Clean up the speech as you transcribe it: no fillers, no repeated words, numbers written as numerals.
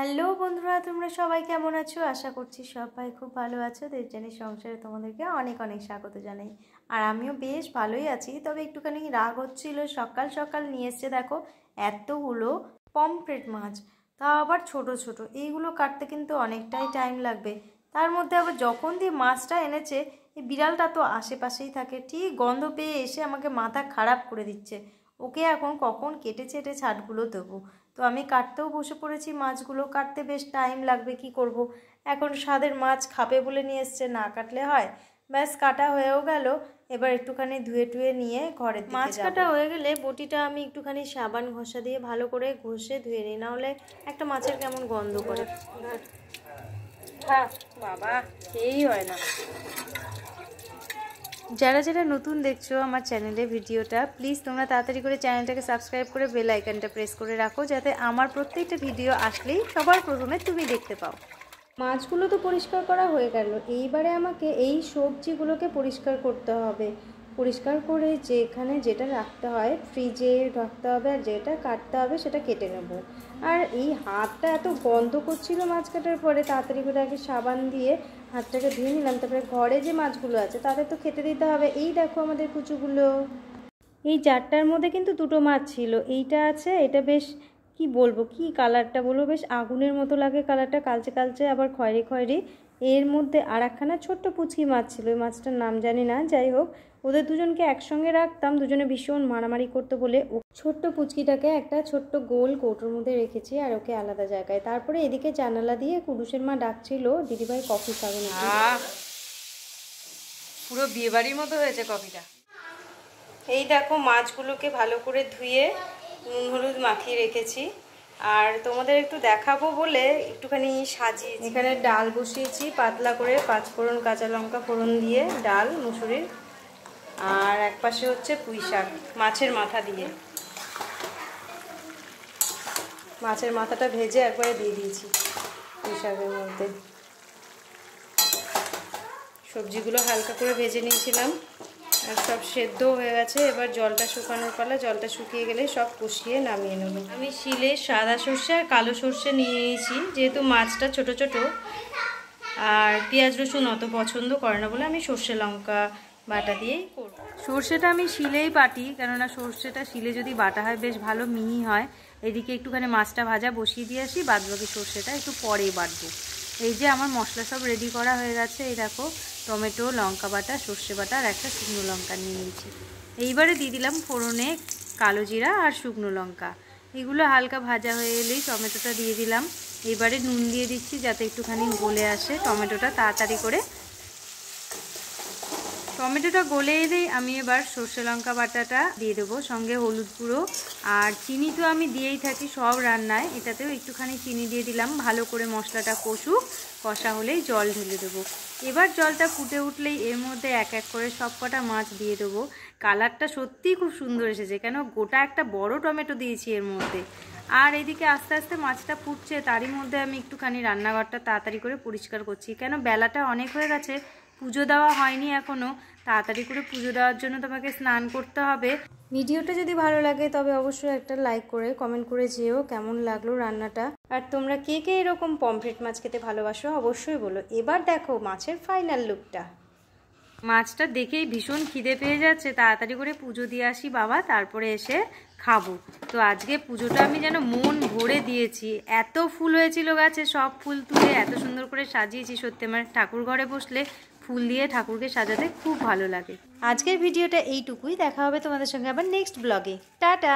Hello বন্ধুরা, তোমরা সবাই কেমন আছো? আশা করছি সবাই খুব ভালো আছো। দেবযানী সংসারে তোমাদেরকে অনেক অনেক স্বাগত জানাই। আর আমিও বেশ ভালোই আছি, তবে একটুখানি রাগ হচ্ছিল। সকাল সকাল নিয়ে এসছে দেখো এতগুলো পমফ্রেট মাছ, তা আবার ছোট ছোট। এইগুলো কাটতে কিন্তু অনেকটাই টাইম লাগবে। তার মধ্যে আবার যখন দিয়ে মাছটা এনেছে, এই বিড়ালটা তো আশেপাশেই থাকে, ঠিক গন্ধ পেয়ে এসে আমাকে মাথা খারাপ করে দিচ্ছে। ওকে এখন কখন কেটে ছেটে ছাটগুলো দেবো। তো আমি কাটতেও বসে পড়েছি। মাছগুলো কাটতে বেশ টাইম লাগবে, কি করব। এখন স্বাদের মাছ খাবে বলে নিয়ে এসছে, না কাটলে হয়। ব্যাস কাটা হয়েও গেল। এবার একটুখানি ধুয়ে টুয়ে নিয়ে ঘরের দিকে মাছ কাটা হয়ে গেলে বটিটা আমি একটুখানি সাবান ঘষা দিয়ে ভালো করে ঘষে ধুয়ে নিই, নাহলে একটা মাছের কেমন গন্ধ করে। বাবা এই হয় না। যারা যারা নতুন দেখছো আমার চ্যানেলে ভিডিওটা, প্লিজ তোমরা তাড়াতাড়ি করে চ্যানেলটাকে সাবস্ক্রাইব করে বেল আইকনটা প্রেস করে রাখো, যাতে আমার প্রত্যেকটা ভিডিও আসলেই সবার প্রথমে তুমি দেখতে পাও। মাছগুলো তো পরিষ্কার করা হয়ে গেল, এইবারে আমাকে এই সবজিগুলোকে পরিষ্কার করতে হবে। পরিষ্কার করে যেখানে যেটা রাখতে হয় ফ্রিজে রাখতে হবে, আর যেটা কাটতে হবে সেটা কেটে নেব। আর এই হাতটা এত গন্ধ করছিল মাছ কাটার পরে, তাড়াতাড়ি করে আগে সাবান দিয়ে হাতটাকে ধুয়ে নিলাম। তারপরে ঘরে যে মাছগুলো আছে তাদের তো খেতে দিতে হবে। এই দেখো আমাদের কুচুগুলো। এই জারটার মধ্যে কিন্তু দুটো মাছ ছিল। এইটা আছে, এটা বেশ কি বলবো, কি কালারটা বলবো, বেশ আগুনের মতো লাগে কালারটা, কালচে কালচে আবার খয়েরি খয়েরি। এর মধ্যে আর একখানা ছোট্ট পুচকি মাছ ছিল, ওই মাছটার নাম জানি না। যাই হোক, ওদের দুজনকে একসঙ্গে রাখতাম, দুজনে ভীষণ মারামারি করতে বলে ও ছোট্ট পুচকিটাকে একটা ছোট্ট গোল কৌটোর মধ্যে রেখেছি, আর ওকে আলাদা জায়গায়। তারপরে এদিকে জানালা দিয়ে কুডুসের মা ডাকছিল, দিদিভাই কফি খাবে নাকি। পুরো বিয়েবাড়ির মতো হয়েছে কফিটা। এই দেখো মাছগুলোকে ভালো করে ধুয়ে নুন হলুদ মাখিয়ে রেখেছি, আর তোমাদের একটু দেখাবো বলে একটুখানি সাজিয়েছি। এখানে ডাল বসিয়েছি পাতলা করে, 5 ফোড়ন কাঁচা লঙ্কা ফোড়ন দিয়ে ডাল মুসুরির। আর এক পাশে হচ্ছে পুঁই শাক মাছের মাথা দিয়ে। মাছের মাথাটা ভেজে একবারে দিয়ে দিয়েছি পুঁই শাকের মধ্যে। সবজিগুলো হালকা করে ভেজে নিয়েছিলাম, আর সব সেদ্ধ হয়ে গেছে। এবার জলটা শুকানোর পালা, জলটা শুকিয়ে গেলে সব কষিয়ে নামিয়ে নেব। আমি শিলে সাদা সর্ষে আর কালো সর্ষে নিয়ে নিয়েছি, যেহেতু মাছটা ছোট ছোট আর পেঁয়াজ রসুন অত পছন্দ করে না বলে আমি সর্ষে লঙ্কা বাটা দিয়েই করব। সর্ষেটা আমি শিলেই বাটি, কেননা সর্ষেটা শিলে যদি বাটা হয় বেশ ভালো মিহি হয়। এদিকে একটুখানি মাছটা ভাজা বসিয়ে দিয়ে আসি, বাদবাকি সর্ষেটা একটু পরেই বাটবো। এই যে আমার মশলা সব রেডি করা হয়ে গেছে। এই দেখো টমেটো, লঙ্কা বাটা, সর্ষে বাটা আর একটা শুকনো লঙ্কা নিয়ে নিয়েছি। এইবারে দিয়ে দিলাম ফোড়নে কালো জিরা আর শুকনো লঙ্কা। এগুলো হালকা ভাজা হয়ে এলেই টমেটোটা দিয়ে দিলাম। এবারে নুন দিয়ে দিচ্ছি যাতে একটুখানি গলে আসে টমেটোটা তাড়াতাড়ি করে। টমেটোটা গলে এলেই আমি এবার সর্ষে লঙ্কা বাটাটা দিয়ে দেবো, সঙ্গে হলুদ গুঁড়ো আর চিনি তো আমি দিয়েই থাকি সব রান্নায়, এটাতেও একটুখানি চিনি দিয়ে দিলাম। ভালো করে মশলাটা কষুক, কষা হলেই জল ঢেলে দেবো। এবার জলটা ফুটে উঠলেই এর মধ্যে এক এক করে সব কটা মাছ দিয়ে দেবো। কালারটা সত্যিই খুব সুন্দর এসেছে, কেন গোটা একটা বড় টমেটো দিয়েছি এর মধ্যে। আর এদিকে আস্তে আস্তে মাছটা ফুটছে, তারই মধ্যে আমি একটুখানি রান্নাঘরটা তাড়াতাড়ি করে পরিষ্কার করছি, কেন বেলাটা অনেক হয়ে গেছে, পুজো দেওয়া হয়নি এখনও। তাড়াতাড়ি করে পুজো দেওয়ার জন্য তোমাকে স্নান করতে হবে। ভিডিওটা যদি ভালো লাগে তবে অবশ্যই একটা লাইক করে কমেন্ট করে যেও কেমন লাগলো রান্নাটা। আর তোমরা কে কে এরকম পমফ্রেট মাছ খেতে ভালোবাসো অবশ্যই বলো। এবার দেখো মাছের ফাইনাল লুকটা। মাছটা দেখেই ভীষণ খিদে পেয়ে যাচ্ছে, তাড়াতাড়ি করে পুজো দিয়ে আসি বাবা, তারপরে এসে খাবো। তো আজকে পুজোটা আমি যেন মন ভরে দিয়েছি। এত ফুল হয়েছিল গাছে, সব ফুল তুলে এত সুন্দর করে সাজিয়েছি। সত্যি আমার ঠাকুর ঘরে বসলে ফুল দিয়ে ঠাকুরকে সাজাতে খুব ভালো লাগে। আজকের ভিডিওটা এইটুকুই, দেখা হবে তোমাদের সঙ্গে আবার নেক্সট ব্লগে। টাটা।